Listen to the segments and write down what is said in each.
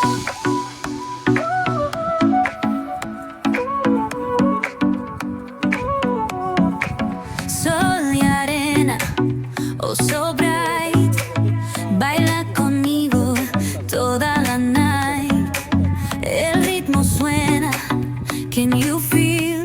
Sol y arena, oh so bright, baila conmigo toda la night. El ritmo suena, can you feel?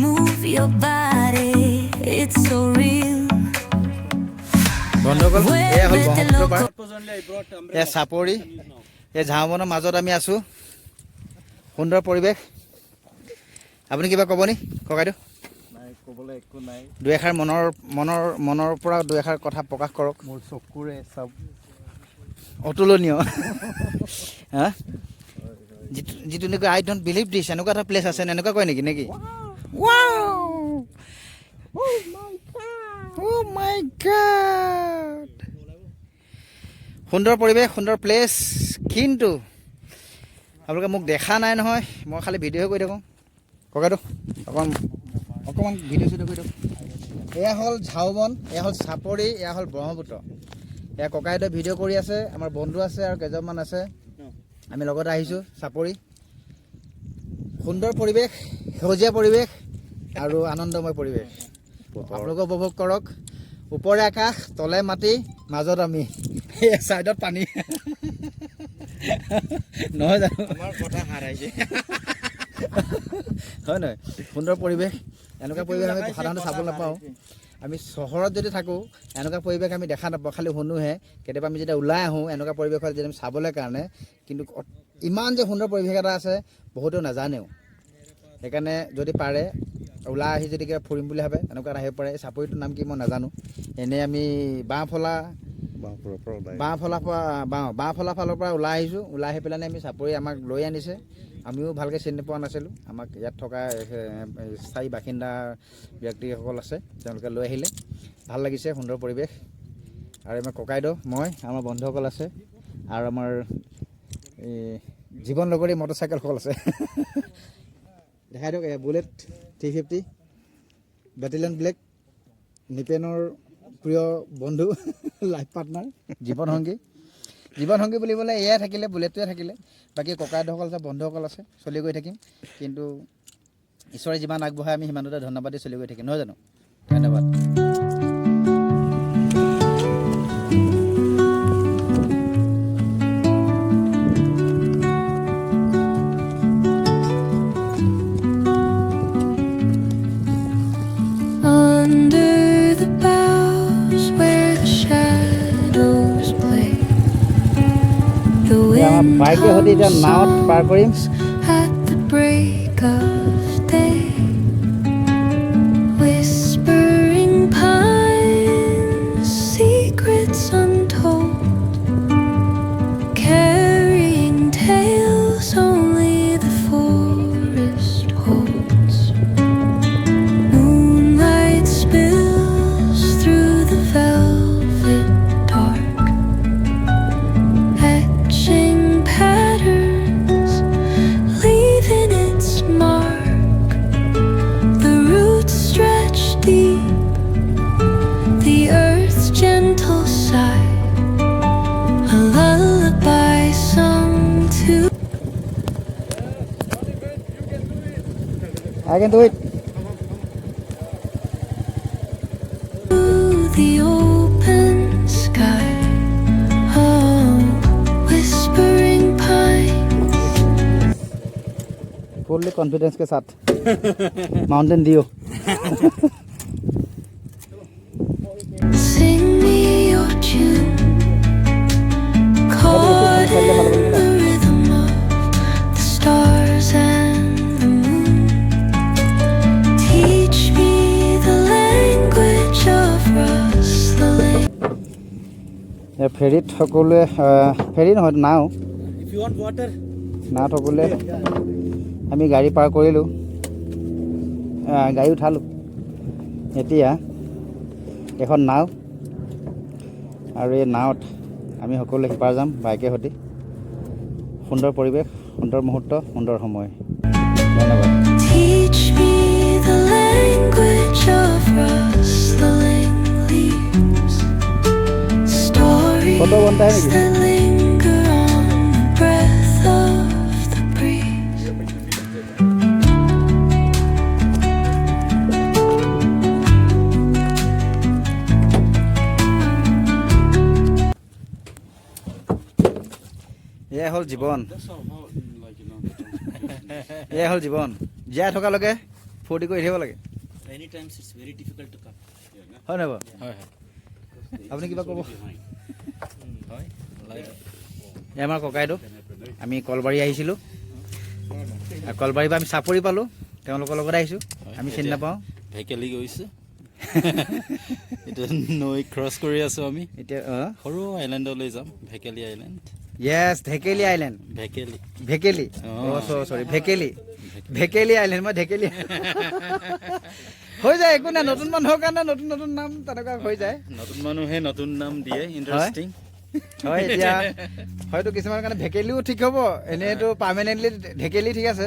Move your body, it's so real. বন্ধুসকল এয়া হ'ল ব্ৰহ্মপুত্ৰ পাৰ এয়া চাপৰি এই ঝাওবনৰ মাজত আমি আছোঁ সুন্দৰ পৰিৱেশ আপুনি কিবা ক'ব নি ককাইদেউ ক'বলৈ একো নাই দুই এষাৰ মনৰ পৰা দুই এষাৰ কথা প্ৰকাশ কৰক মোৰ চকুৰে চাব অতুলনীয় হা যিটো নেকি আই ডোণ্ট বিলিভ দিছ এনেকুৱা এটা প্লেচ আছে এনেকুৱা কয় নেকি নেকি Oh my God! সুন্দৰ পৰিৱেশ সুন্দৰ প্লেচ কিন্তু আপোনালোকে মোক দেখা নাই নহয় মই খালি ভিডিঅ'হে কৰি থাকোঁ ককাইদেউ অকণমান ভিডিঅ' চিডিঅ' কৰি থাকোঁ এয়া হ'ল ঝাওবন এয়া হ'ল চাপৰি এয়া হ'ল ব্ৰহ্মপুত্ৰ এয়া ককাইদেউ ভিডিঅ' কৰি আছে আমাৰ বন্ধু আছে আৰু কেইজনমান আছে আমি লগতে আহিছোঁ চাপৰি সুন্দৰ পৰিৱেশ সেউজীয়া পৰিৱেশ আৰু আনন্দময় পৰিৱেশ আপোনালোকে উপভোগ কৰক ওপৰে আকাশ তলে মাটি মাজত আমি ছাইডত পানী নহয় জানো আমাৰ কথা হাৰাইছে হয় নহয় সুন্দৰ পৰিৱেশ এনেকুৱা পৰিৱেশ আমি সাধাৰণতে চাব নাপাওঁ আমি চহৰত যদি থাকোঁ এনেকুৱা পৰিৱেশ আমি দেখা নাপাওঁ খালি শুনোহে কেতিয়াবা আমি যেতিয়া ওলাই আহোঁ এনেকুৱা পৰিৱেশত যদি আমি চাবলৈ কাৰণে কিন্তু ইমান যে সুন্দৰ পৰিৱেশ এটা আছে বহুতেও নাজানেও সেইকাৰণে যদি পাৰে ওলাই আহি যদি কিবা ফুৰিম বুলি ভাবে এনেকুৱা এটা আহিব পাৰে চাপৰিটোৰ নাম কি মই নাজানো এনেই আমি বাঁহফলা ফালৰ পৰা ওলাই আহিছোঁ ওলাই আহি পেলাই আমি চাপৰি আমাক লৈ আনিছে আমিও ভালকৈ চিনি পোৱা নাছিলোঁ আমাক ইয়াত থকা স্থায়ী বাসিন্দা ব্যক্তিসকল আছে তেওঁলোকে লৈ আহিলে ভাল লাগিছে সুন্দৰ পৰিৱেশ আৰু আমাৰ ককাইদেউ মই আমাৰ বন্ধুসকল আছে আৰু আমাৰ জীৱন লগৰী মটৰচাইকেলসকল আছে দেখাই দিয়ক বুলেট 350 বেটেলিয়ন ব্লেক নিপেনৰ প্ৰিয় বন্ধু লাইফ পাৰ্টনাৰ জীৱন সংগী বুলিবলৈ এয়াই থাকিলে বুলেটটোৱে থাকিলে বাকী ককাইদেউসকল আছে বন্ধুসকল আছে চলি গৈ থাকিম কিন্তু ঈশ্বৰে যিমান আগবঢ়াই আমি সিমানতে ধন্যবাদ দি চলি গৈ থাকিম নহয় জানো ধন্যবাদ বাইকে সৈতে এতিয়া নাৱত পাৰ কৰিম I can do it. The open sky, oh, whispering pines. Fully confidence के साथ Mountain Dew. Sing me your tune, caught in the rhythm of the stars and the moon. Teach me the language of rustling. ফেৰীত সকলোৱে ferry নহয় নাও if you want water নাও সকলোৱে আমি গাড়ী পাৰ কৰিলোঁ গাড়ী উঠালোঁ এতিয়া এখন নাও আৰু এই নাৱত আমি সকলোৱে সিপাৰ যাম বাইকে সৈতে সুন্দৰ পৰিৱেশ সুন্দৰ মুহূৰ্ত সুন্দৰ সময় ধন্যবাদ Teach me the language of rustling leaves, stories that linger on the breath. এয়াই হ'ল জীৱন That's how like এয়াই হ'ল জীৱন জীয়াই থকালৈকে ফূৰ্তি কৰি থাকিব লাগে Many times it's very difficult to come. হয় নাই বাৰু হয় হয় আপুনি কিবা ক'ব হয় এই আমাৰ ককাইদেউ আমি কলবাৰী আহিছিলোঁ আৰু কলবাৰীৰ পৰা আমি চাপৰি পালোঁ তেওঁলোকৰ লগত আহিছোঁ আমি চিনি নাপাওঁ ভেকেলি গৈছে এতিয়া নৈ ক্ৰছ কৰি আছোঁ আমি এতিয়া সৰু আইলেণ্ডলৈ যাম ভেকেলি আইলেণ্ড য়েছ ঢেকেলি আইলেণ্ড ভেকেলি ভেকেলি চৰি ভেকেলি আইলেণ্ড মই ঢেকেলি হৈ যায় একো নাই নতুন মানুহৰ কাৰণে নতুন নতুন নাম তেনেকুৱা হৈ যায় নতুন মানুহে নতুন নাম দিয়ে ইণ্টাৰেষ্টিং হয় এতিয়া হয়তো কিছুমানৰ কাৰণে ভেকেলিও ঠিক হ'ব এনেইতো পাৰ্মানেণ্টলি ঢেকেলি ঠিক আছে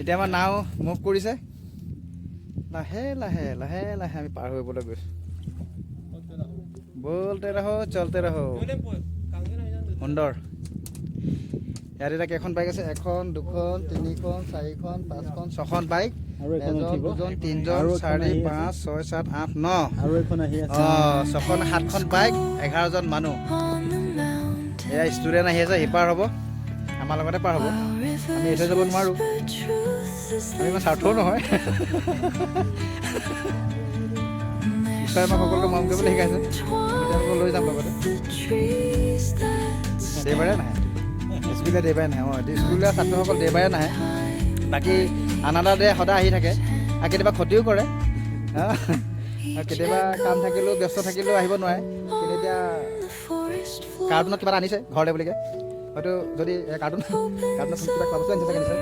এতিয়া আমাৰ নাও মুভ কৰিছে লাহে লাহে লাহে লাহে আমি পাৰ কৰিবলৈ গৈছোঁ বলতে ৰহো চলতে ৰহো সুন্দৰ ইয়াত এতিয়া কেইখন বাইক আছে 1 2 3 4 5 6খন বাইক এজন দুজন তিনজন 4 5 6 7 8 9 আৰু এখন আহি আছে 6খন 7খন বাইক 11জন মানুহ on the mountain. এয়া ষ্টুডেণ্ট আহি আছে সিপাৰ হ'ব আমাৰ লগতে পাৰ হ'ব আমি এইটো যাব নোৱাৰোঁ But truth is আমি ইমান স্বাৰ্থও নহয় ঈশ্বৰে আমাক সকলোকে মৰম কৰিবলৈ শিকাইছে আমি তেওঁলোকক লৈ যাম লগতে the trees that দেওবাৰে নাহে স্কুলীয়া দেওবাৰে নাহে স্কুলীয়া ছাত্ৰসকল দেওবাৰে নাহে বাকী আনাদা দে সদায় আহি থাকে আৰু কেতিয়াবা ক্ষতিও কৰে আৰু কেতিয়াবা কাম থাকিলেও ব্যস্ত থাকিলেও আহিব নোৱাৰে কিন্তু এতিয়া the forest floor. কাৰ্টুনত কিবা এটা আনিছে ঘৰলৈ বুলিকে হয়তো যদি কাৰ্টুনত কিবা খোৱা বস্তু আনিছে চাগে নিশ্চয়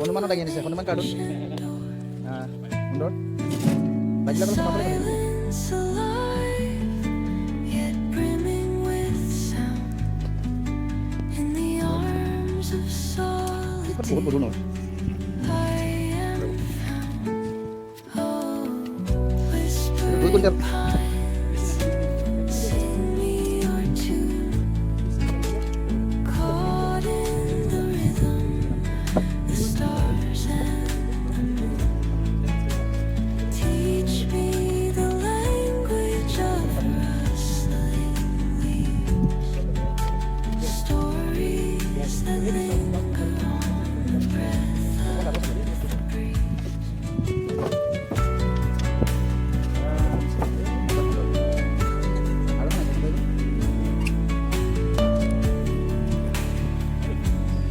হনুমানো লাগি আনিছে হনুমান কাৰ্টুন সুন্দৰ লাগিলে অকণ চাব লাগে Silence alive, yet brimming with sound. In the arms of বহুত solitude, গধুৰ নহয় I am found. Oh, দুই quintal whispering pines, sing me your tune. Caught in the rhythm, the stars and the moon. Teach me the language of rustling leaves, stories that linger on the breath of the breeze.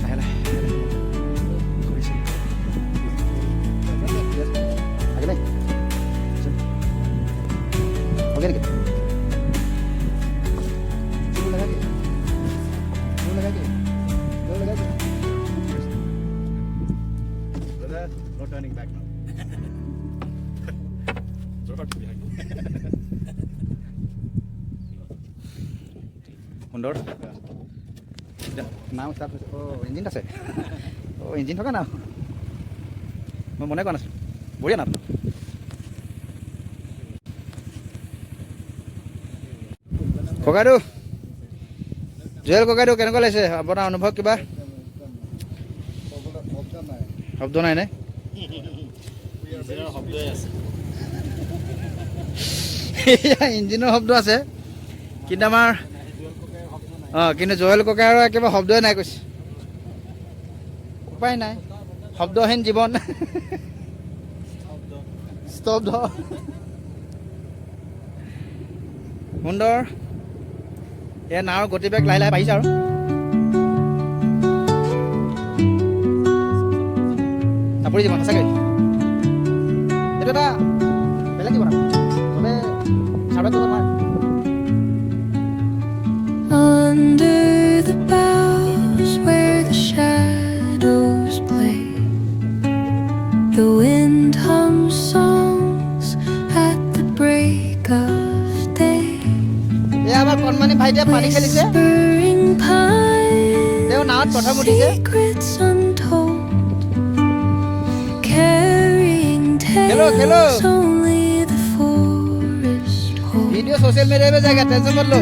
লাহে লাহে লাগে নাই okay নেকি No turning back now. সুন্দৰ নাও start হৈছে engine আছে engine থকা নাও মই মনে কৰা নাছিলোঁ বঢ়িয়া নাও ককাইদেউ জুৱেল ককাইদেউ কেনেকুৱা লাগিছে আপোনাৰ অনুভৱ কিবা শব্দ নাই নে শব্দই আছে ইঞ্জিনৰ শব্দ আছে কিন্তু আমাৰ কিন্তু জুৱেল ককাইৰ একেবাৰে শব্দই নাই কৈছে উপায় নাই শব্দহীন জীৱন স্তব্ধ সুন্দৰ এয়া নাৱৰ গতিবেগ লাহে লাহে বাঢ়িছে আৰু চাপৰি জীৱন সঁচাকৈ এইটো এটা বেলেগ জীৱন চবে চাৰ্ভাইভ কৰিব নোৱাৰে Under the boughs where the shadows play, the wind hums songs at the break of day. এয়া আমাৰ কণমানি ভাইটিয়ে পানী খেলিছে Whispering তেওঁ নাৱত pines, প্ৰথম উঠিছে secrets untold, carrying Hello, hello. tales only the forest holds. Video' social media पे जाएगा टेंशन मत लो